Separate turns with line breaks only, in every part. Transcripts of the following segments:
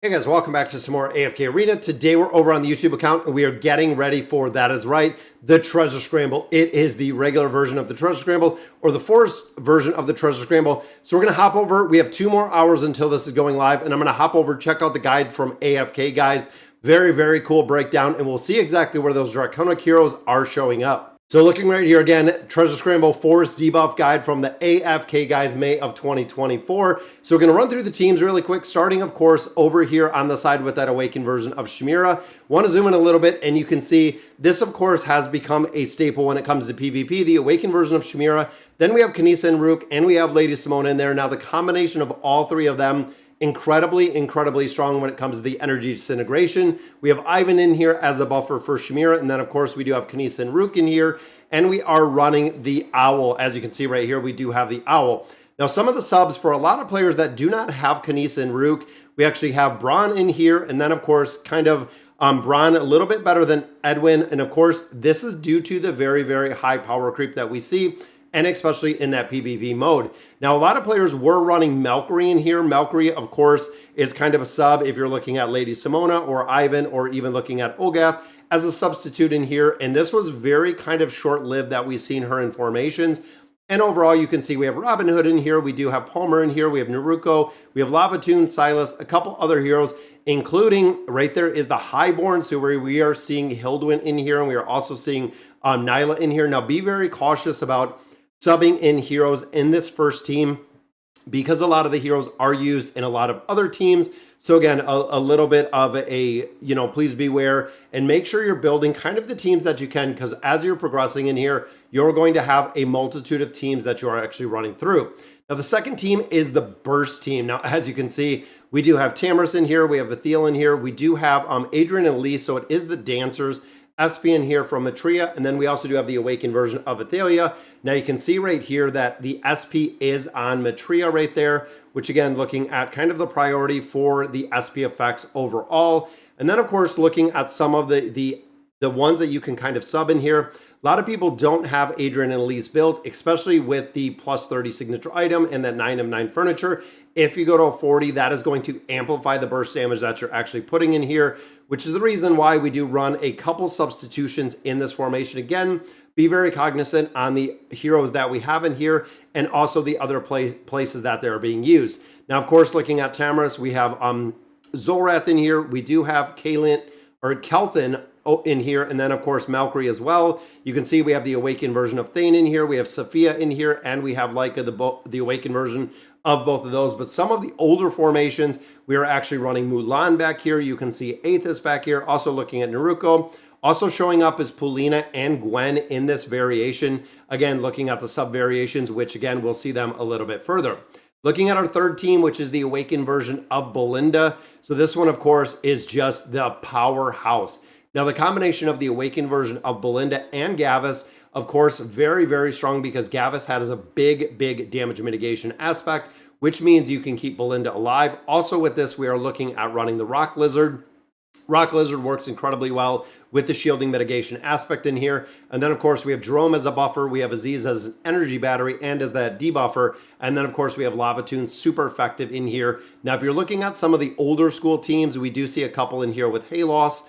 Hey guys, welcome back to some more AFK Arena. Today we're over on the YouTube account and we are getting ready for, that is right, the Treasure Scramble. It is the regular version of the Treasure Scramble or the forest version of the Treasure Scramble. So we're going to hop over. We have 2 more hours until this is going live and I'm going to hop over, check out the guide from AFK guys. Very, very cool breakdown and we'll see exactly where those Draconic heroes are showing up. So looking right here again, Treasure Scramble Forest Debuff Guide from the AFK guys, May of 2024. So we're going to run through the teams really quick, starting of course over here on the side with that Awakened version of Chimera. Want to zoom in a little bit and you can see this of course has become a staple when it comes to PvP, the Awakened version of Chimera. Then we have Kanisa and Rook and we have Lady Simona in there. Now the combination of all 3 of them, incredibly strong when it comes to the energy disintegration. We have Ivan in here as a buffer for Chimera, and then of course we do have Kanisa and Rook in here, and we are running the Owl. As you can see right here, we do have the Owl. Now some of the subs for a lot of players that do not have Kanisa and Rook, we actually have Braun in here, and then of course kind of Braun a little bit better than Edwin, and of course this is due to the very high power creep that we see, and especially in that PvP mode. Now, a lot of players were running Valkyrie in here. Valkyrie, of course, is kind of a sub if you're looking at Lady Simona or Ivan or even looking at Olgath as a substitute in here. And this was very kind of short-lived that we've seen her in formations. And overall, you can see we have Robin Hood in here. We do have Palmer in here. We have Naruko. We have Lavatoon, Silas, a couple other heroes, including right there is the Highborn. So we are seeing Hildwin in here. And we are also seeing Nyla in here. Now, be very cautious about subbing in heroes in this first team because a lot of the heroes are used in a lot of other teams. So again, a little bit of a, please beware and make sure you're building kind of the teams that you can, because as you're progressing in here, you're going to have a multitude of teams that you are actually running through. Now, the second team is the Burst team. Now, as you can see, we do have Tamris in here. We have Ethel in here. We do have Adrian and Lee. So it is the dancers. SP in here from Matria, and then we also do have the Awakened version of Athelia. Now you can see right here that the SP is on Matria right there, which again, looking at kind of the priority for the SP effects overall. And then of course, looking at some of the ones that you can kind of sub in here. A lot of people don't have Adrian and Elise built, especially with the plus 30 signature item and that 9 of 9 furniture. If you go to a 40, that is going to amplify the burst damage that you're actually putting in here, which is the reason why we do run a couple substitutions in this formation. Again, be very cognizant on the heroes that we have in here and also the other places that they're being used. Now, of course, looking at Tamris, we have Zolrath in here. We do have Kelthin in here, and then of course Valkyrie as well. You can see we have the Awakened version of Thane in here. We have Sophia in here, and we have Leica, the Awakened version of both of those. But some of the older formations, we are actually running Mulan back here. You can see Aethys back here. Also looking at Naruko. Also showing up is Polina and Gwyn in this variation. Again, looking at the sub variations, which again, we'll see them a little bit further. Looking at our third team, which is the Awakened version of Belinda. So this one, of course, is just the powerhouse. Now, the combination of the Awakened version of Belinda and Gavis, of course, very strong because Gavis has a big damage mitigation aspect, which means you can keep Belinda alive. Also with this, we are looking at running the Rock Lizard. Rock Lizard works incredibly well with the shielding mitigation aspect in here. And then, of course, we have Jerome as a buffer. We have Aziz as an energy battery and as that debuffer. And then, of course, we have Lavatoon, super effective in here. Now, if you're looking at some of the older school teams, we do see a couple in here with Halos.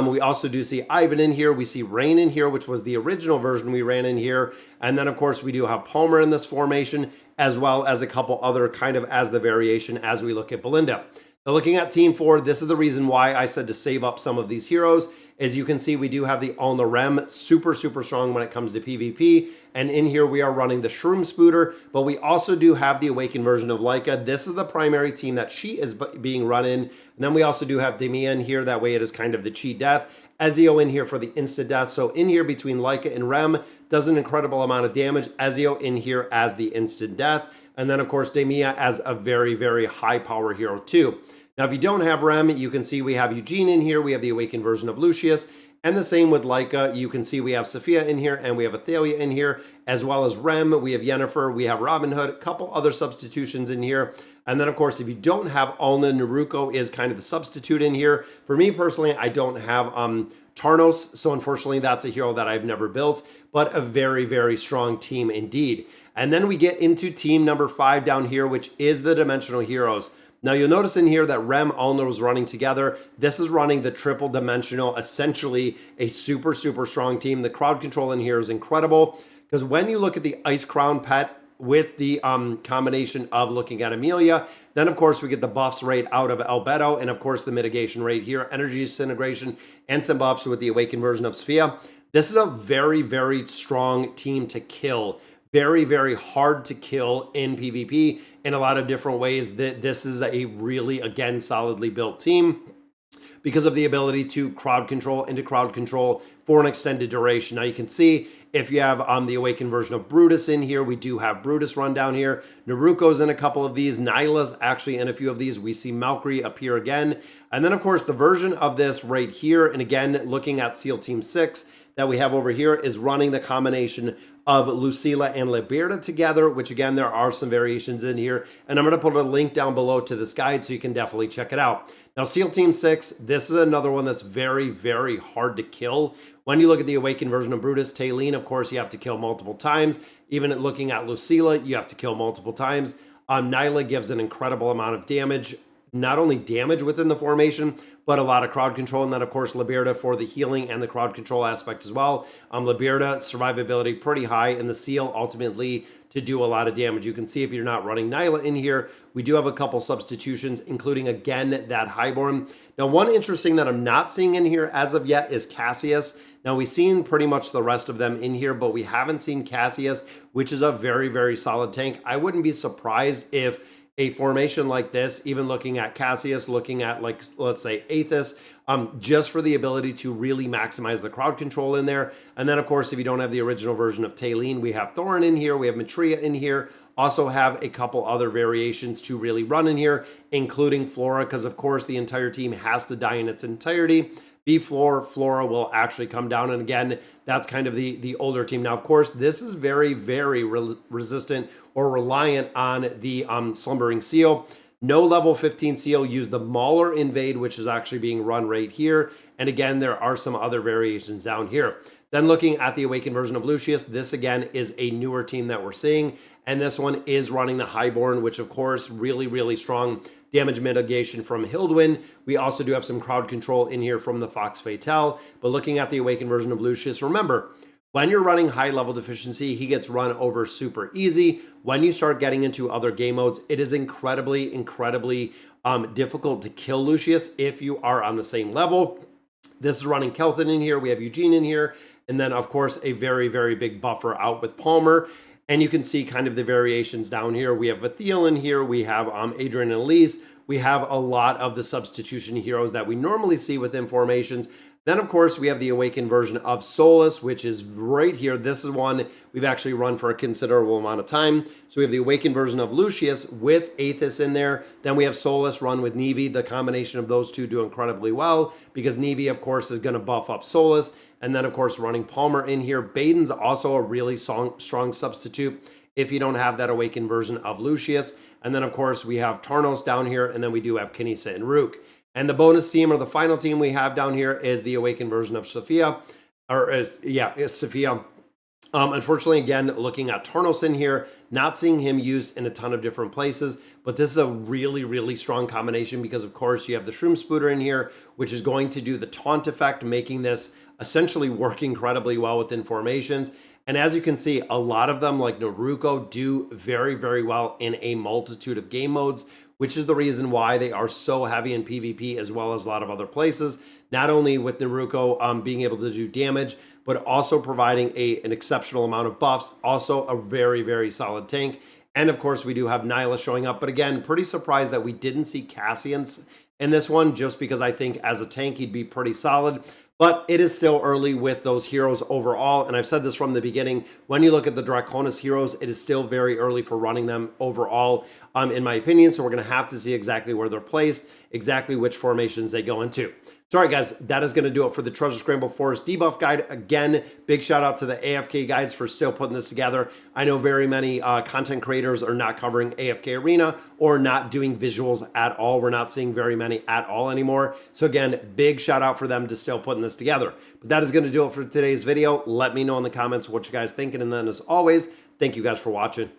We also do see Ivan in here. We see Rain in here, which was the original version we ran in here. And then, of course, we do have Palmer in this formation, as well as a couple other kind of as the variation as we look at Belinda. Now, looking at Team 4, this is the reason why I said to save up some of these heroes. As you can see, we do have the Alna Rem, super strong when it comes to PvP. And in here, we are running the Shroom Spooter, but we also do have the Awakened version of Leica. This is the primary team that she is being run in. And then we also do have Demia in here. That way it is kind of the cheat death. Ezio in here for the instant death. So in here between Leica and Rem, does an incredible amount of damage. Ezio in here as the instant death. And then, of course, Demia as a very high power hero too. Now, if you don't have Rem, you can see we have Eugene in here. We have the Awakened version of Lucius. And the same with Leica. You can see we have Sophia in here and we have Athelia in here, as well as Rem. We have Yennefer. We have Robin Hood. A couple other substitutions in here. And then, of course, if you don't have Alna, Naruko is kind of the substitute in here. For me personally, I don't have Tarnos. So unfortunately, that's a hero that I've never built, but a very strong team indeed. And then we get into team number 5 down here, which is the Dimensional Heroes. Now you'll notice in here that Rem Ulner was running together. This is running the triple dimensional, essentially a super, super strong team. The crowd control in here is incredible because when you look at the Ice Crown pet with the combination of looking at Amelia, then of course we get the buffs rate out of Albedo, and of course the mitigation rate here, energy disintegration, and some buffs with the awakened version of Sophia. This is a very, very strong team to kill. Very, very hard to kill in PvP in a lot of different ways. This is a really, again, solidly built team because of the ability to crowd control into crowd control for an extended duration. Now you can see if you have the awakened version of Brutus in here, we do have Brutus run down here. Naruko's in a couple of these. Nyla's actually in a few of these. We see Malkry appear again. And then of course the version of this right here, and again, looking at SEAL Team 6 that we have over here is running the combination of Lucilla and Liberta together, which again, there are some variations in here. And I'm going to put a link down below to this guide so you can definitely check it out. Now, SEAL Team 6, this is another one that's very, very hard to kill. When you look at the awakened version of Brutus, Taylene, of course, you have to kill multiple times. Even at looking at Lucilla, you have to kill multiple times. Nyla gives an incredible amount of damage, not only damage within the formation, but a lot of crowd control. And then, of course, Liberta for the healing and the crowd control aspect as well. Liberta, survivability pretty high, and the Seal ultimately to do a lot of damage. You can see if you're not running Nyla in here, we do have a couple substitutions, including, again, that Highborn. Now, one interesting that I'm not seeing in here as of yet is Cassius. Now, we've seen pretty much the rest of them in here, but we haven't seen Cassius, which is a very, very solid tank. I wouldn't be surprised if a formation like this, even looking at Cassius, looking at, like, let's say Aethys, just for the ability to really maximize the crowd control in there. And then, of course, if you don't have the original version of Taylene, we have Thorin in here, we have Matria in here, also have a couple other variations to really run in here, including Flora, because, of course, the entire team has to die in its entirety. Flora will actually come down, and again, that's kind of the older team. Now, of course, this is very, very resistant or reliant on the Slumbering Seal. No level 15 Seal, use the Mauler Invade, which is actually being run right here. And again, there are some other variations down here. Then looking at the awakened version of Lucius, this again is a newer team that we're seeing. And this one is running the Highborn, which of course, really, really strong damage mitigation from Hildwin. We also do have some crowd control in here from the Fox Fatale. But looking at the awakened version of Lucius, remember, when you're running high level deficiency, he gets run over super easy. When you start getting into other game modes, it is incredibly, incredibly difficult to kill Lucius if you are on the same level. This is running Kelthin in here. We have Eugene in here. And then, of course, a very, very big buffer out with Palmer. And you can see kind of the variations down here. We have Vathiel in here. We have Adrian and Elise. We have a lot of the substitution heroes that we normally see within formations. Then, of course, we have the awakened version of Solus, which is right here. This is one we've actually run for a considerable amount of time. So we have the awakened version of Lucius with Aethys in there. Then we have Solus run with Neve. The combination of those two do incredibly well because Neve, of course, is going to buff up Solus. And then, of course, running Palmer in here. Baden's also a really strong substitute if you don't have that awakened version of Lucius. And then, of course, we have Tarnos down here, and then we do have Kinisa and Rook. And the bonus team, or the final team we have down here, is the awakened version of Sophia. Is Sophia. Unfortunately, again, looking at Tarnos in here, not seeing him used in a ton of different places, but this is a really, really strong combination because, of course, you have the Shroom Spooter in here, which is going to do the taunt effect, making this essentially work incredibly well within formations. And as you can see, a lot of them, like Naruko, do very, very well in a multitude of game modes, which is the reason why they are so heavy in PvP as well as a lot of other places. Not only with Naruko being able to do damage, but also providing an exceptional amount of buffs. Also a very, very solid tank. And of course, we do have Nyla showing up. But again, pretty surprised that we didn't see Cassian in this one, just because I think as a tank, he'd be pretty solid. But it is still early with those heroes overall. And I've said this from the beginning, when you look at the Draconis heroes, it is still very early for running them overall, in my opinion. So we're going to have to see exactly where they're placed, exactly which formations they go into. So, all right, guys, that is going to do it for the Treasure Scramble Forest debuff guide. Again, big shout out to the AFK guides for still putting this together. I know very many content creators are not covering AFK Arena or not doing visuals at all. We're not seeing very many at all anymore. So again, big shout out for them to still putting this together. But that is going to do it for today's video. Let me know in the comments what you guys thinking. And then as always, thank you guys for watching.